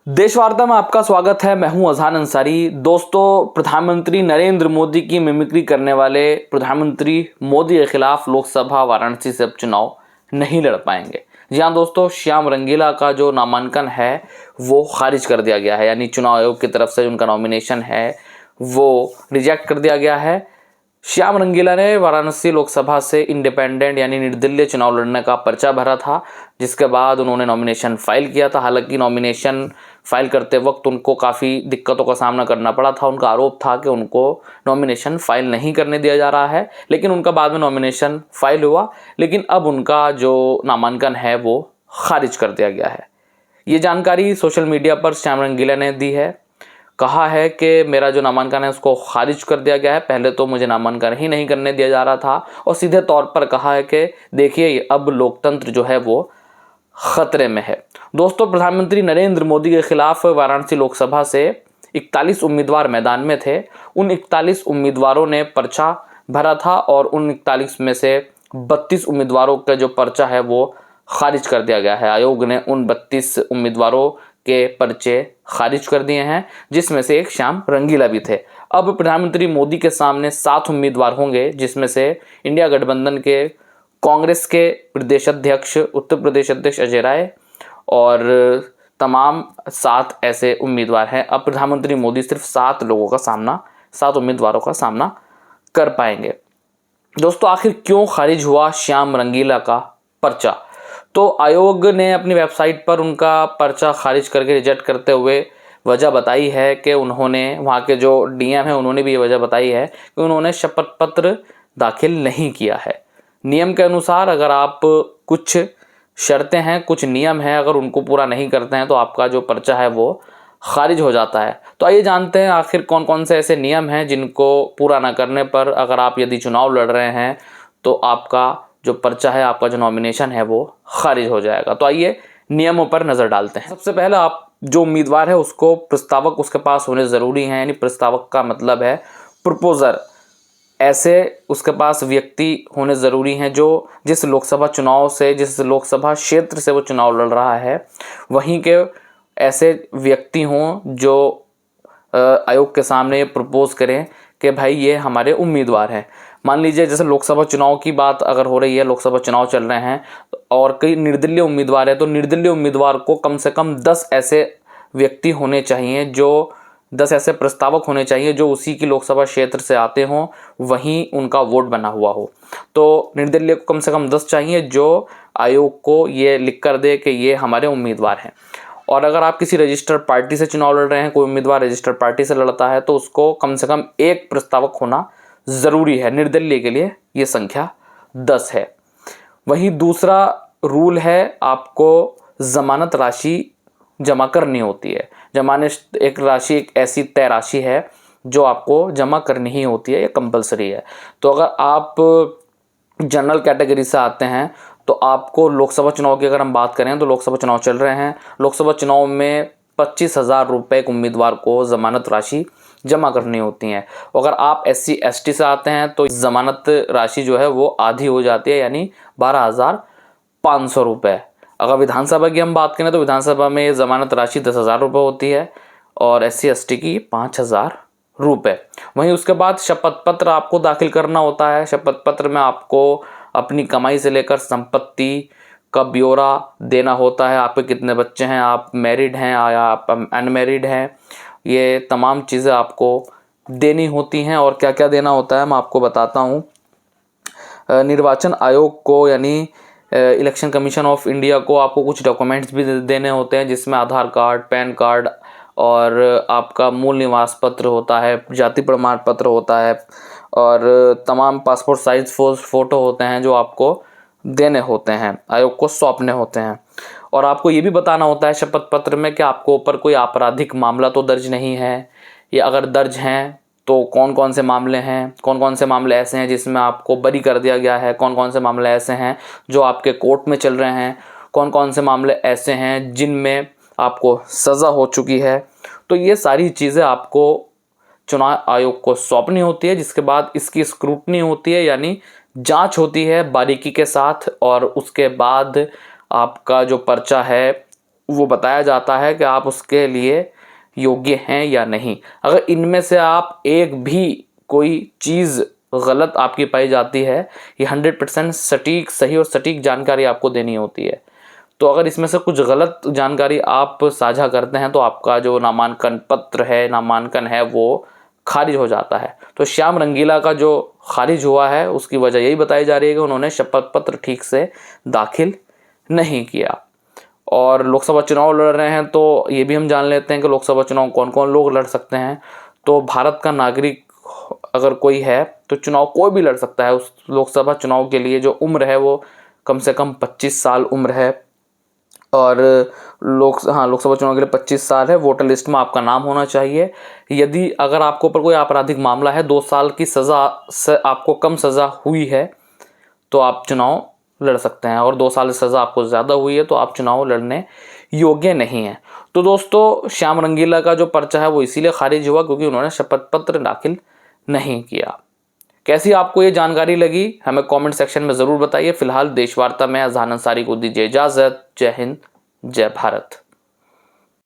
देश वार्ता में आपका स्वागत है। मैं हूं अजहान अंसारी। दोस्तों, प्रधानमंत्री नरेंद्र मोदी की मिमिक्री करने वाले प्रधानमंत्री मोदी के खिलाफ लोकसभा वाराणसी से अब चुनाव नहीं लड़ पाएंगे। जी हां दोस्तों, श्याम रंगीला का जो नामांकन है वो खारिज कर दिया गया है, यानी चुनाव आयोग की तरफ से उनका नॉमिनेशन है वो रिजेक्ट कर दिया गया है। श्याम रंगीला ने वाराणसी लोकसभा से इंडिपेंडेंट यानी निर्दलीय चुनाव लड़ने का पर्चा भरा था, जिसके बाद उन्होंने नॉमिनेशन फाइल किया था। हालांकि नॉमिनेशन फाइल करते वक्त उनको काफ़ी दिक्कतों का सामना करना पड़ा था। उनका आरोप था कि उनको नॉमिनेशन फाइल नहीं करने दिया जा रहा है, लेकिन उनका बाद में नॉमिनेशन फाइल हुआ। लेकिन अब उनका जो नामांकन है वो खारिज कर दिया गया है। ये जानकारी सोशल मीडिया पर श्याम रंगीला ने दी है। कहा है कि मेरा जो नामांकन है उसको खारिज कर दिया गया है। पहले तो मुझे नामांकन ही नहीं करने दिया जा रहा था, और सीधे तौर पर कहा है कि देखिए अब लोकतंत्र जो है वो खतरे में है। दोस्तों, प्रधानमंत्री नरेंद्र मोदी के खिलाफ वाराणसी लोकसभा से 41 उम्मीदवार मैदान में थे। उन 41 उम्मीदवारों ने पर्चा भरा था और उन 41 में से 32 उम्मीदवारों का जो पर्चा है वो खारिज कर दिया गया है। आयोग ने उन 32 उम्मीदवारों के पर्चे खारिज कर दिए हैं, जिसमें से एक श्याम रंगीला भी थे। अब प्रधानमंत्री मोदी के सामने 7 उम्मीदवार होंगे, जिसमें से इंडिया गठबंधन के कांग्रेस के प्रदेश अध्यक्ष, उत्तर प्रदेश अध्यक्ष अजय राय और तमाम 7 ऐसे उम्मीदवार हैं। अब प्रधानमंत्री मोदी सिर्फ 7 उम्मीदवारों का सामना कर पाएंगे। दोस्तों, आखिर क्यों खारिज हुआ श्याम रंगीला का पर्चा? तो आयोग ने अपनी वेबसाइट पर उनका पर्चा खारिज करके रिजेक्ट करते हुए वजह बताई है कि उन्होंने, वहाँ के जो डीएम है उन्होंने भी ये वजह बताई है कि उन्होंने शपथ पत्र दाखिल नहीं किया है। नियम के अनुसार अगर आप कुछ शर्तें हैं, कुछ नियम हैं, अगर उनको पूरा नहीं करते हैं तो आपका जो पर्चा है वो खारिज हो जाता है। तो आइए जानते हैं आखिर कौन कौन से ऐसे नियम हैं जिनको पूरा ना करने पर अगर आप यदि चुनाव लड़ रहे हैं तो आपका जो पर्चा है, आपका जो नॉमिनेशन है वो खारिज हो जाएगा। तो आइए नियमों पर नज़र डालते हैं। सबसे पहले आप जो उम्मीदवार है उसको प्रस्तावक उसके पास होने ज़रूरी हैं, यानी प्रस्तावक का मतलब है प्रपोजर। ऐसे उसके पास व्यक्ति होने ज़रूरी हैं जो जिस लोकसभा लोकसभा क्षेत्र से वो चुनाव लड़ रहा है वहीं के ऐसे व्यक्ति हों जो आयोग के सामने ये प्रपोज करें कि भाई ये हमारे उम्मीदवार हैं। मान लीजिए जैसे लोकसभा चुनाव की बात अगर हो रही है, लोकसभा चुनाव चल रहे हैं और कई निर्दलीय उम्मीदवार है, तो निर्दलीय उम्मीदवार को कम से कम 10 ऐसे व्यक्ति होने चाहिए, जो 10 ऐसे प्रस्तावक होने चाहिए जो उसी की लोकसभा क्षेत्र से आते हों, वहीं उनका वोट बना हुआ हो। तो निर्दलीय को कम से कम 10 चाहिए जो आयोग को ये लिख कर दे कि ये हमारे उम्मीदवार हैं। और अगर आप किसी रजिस्टर्ड पार्टी से चुनाव लड़ रहे हैं, कोई उम्मीदवार रजिस्टर्ड पार्टी से लड़ता है, तो उसको कम से कम 1 प्रस्तावक होना ज़रूरी है। निर्दलीय के लिए ये संख्या 10 है। वहीं दूसरा रूल है, आपको ज़मानत राशि जमा करनी होती है। जमानत एक राशि, एक ऐसी तय राशि है जो आपको जमा करनी ही होती है, ये कंपलसरी है। तो अगर आप जनरल कैटेगरी से आते हैं तो आपको लोकसभा चुनाव की अगर हम बात करें तो लोकसभा चुनाव चल रहे हैं, लोकसभा चुनाव में 25,000 रुपये एक उम्मीदवार को ज़मानत राशि जमा करनी होती हैं। अगर आप SC ST से आते हैं तो ज़मानत राशि जो है वो आधी हो जाती है, यानी 12,500 रुपये। अगर विधानसभा की हम बात करें तो विधानसभा में ज़मानत राशि 10,000 रुपये होती है और SC ST की 5,000 रुपये। वहीं उसके बाद शपथ पत्र आपको दाखिल करना होता है। शपथ पत्र में आपको अपनी कमाई से लेकर संपत्ति का ब्यौरा देना होता है। आपके कितने बच्चे हैं, आप मैरिड हैं या आप अनमैरिड हैं, ये तमाम चीज़ें आपको देनी होती हैं। और क्या क्या देना होता है मैं आपको बताता हूँ। निर्वाचन आयोग को यानी इलेक्शन कमीशन ऑफ इंडिया को आपको कुछ डॉक्यूमेंट्स भी देने होते हैं, जिसमें आधार कार्ड, पैन कार्ड और आपका मूल निवास पत्र होता है, जाति प्रमाण पत्र होता है और तमाम पासपोर्ट साइज फ़ोटो होते हैं जो आपको देने होते हैं, आयोग को सौंपने होते हैं। और आपको ये भी बताना होता है शपथ पत्र में कि आपको ऊपर कोई आपराधिक मामला तो दर्ज नहीं है, या अगर दर्ज हैं तो कौन कौन से मामले हैं, कौन कौन से मामले ऐसे हैं जिसमें आपको बरी कर दिया गया है, कौन कौन से मामले ऐसे हैं जो आपके कोर्ट में चल रहे हैं, कौन कौन से मामले ऐसे हैं जिनमें आपको सज़ा हो चुकी है। तो ये सारी चीज़ें आपको चुनाव आयोग को सौंपनी होती है, जिसके बाद इसकी स्क्रूटनी होती है, यानी जांच होती है बारीकी के साथ, और उसके बाद आपका जो पर्चा है वो बताया जाता है कि आप उसके लिए योग्य हैं या नहीं। अगर इनमें से आप एक भी कोई चीज़ गलत आपकी पाई जाती है, ये 100% सटीक, सही और सटीक जानकारी आपको देनी होती है। तो अगर इसमें से कुछ गलत जानकारी आप साझा करते हैं तो आपका जो नामांकन पत्र है, नामांकन है, वो खारिज हो जाता है। तो श्याम रंगीला का जो खारिज हुआ है उसकी वजह यही बताई जा रही है कि उन्होंने शपथ पत्र ठीक से दाखिल नहीं किया। और लोकसभा चुनाव लड़ रहे हैं तो ये भी हम जान लेते हैं कि लोकसभा चुनाव कौन कौन लोग लड़ सकते हैं। तो भारत का नागरिक अगर कोई है तो चुनाव कोई भी लड़ सकता है। उस लोकसभा चुनाव के लिए जो उम्र है वो कम से कम 25 साल उम्र है। और लोकसभा चुनाव के लिए 25 साल है। वोटर लिस्ट में आपका नाम होना चाहिए। यदि अगर आपके ऊपर कोई आपराधिक मामला है, 2 साल की सज़ा से आपको कम सज़ा हुई है तो आप चुनाव लड़ सकते हैं, और 2 साल की सज़ा आपको ज़्यादा हुई है तो आप चुनाव लड़ने योग्य नहीं हैं। तो दोस्तों, श्याम रंगीला का जो पर्चा है वो इसीलिए खारिज हुआ क्योंकि उन्होंने शपथ पत्र दाखिल नहीं किया। कैसी आपको ये जानकारी लगी हमें कमेंट सेक्शन में ज़रूर बताइए। फिलहाल देश वार्ता में अज़हान अंसारी को दीजिए इजाज़त। जय हिंद, जय भारत।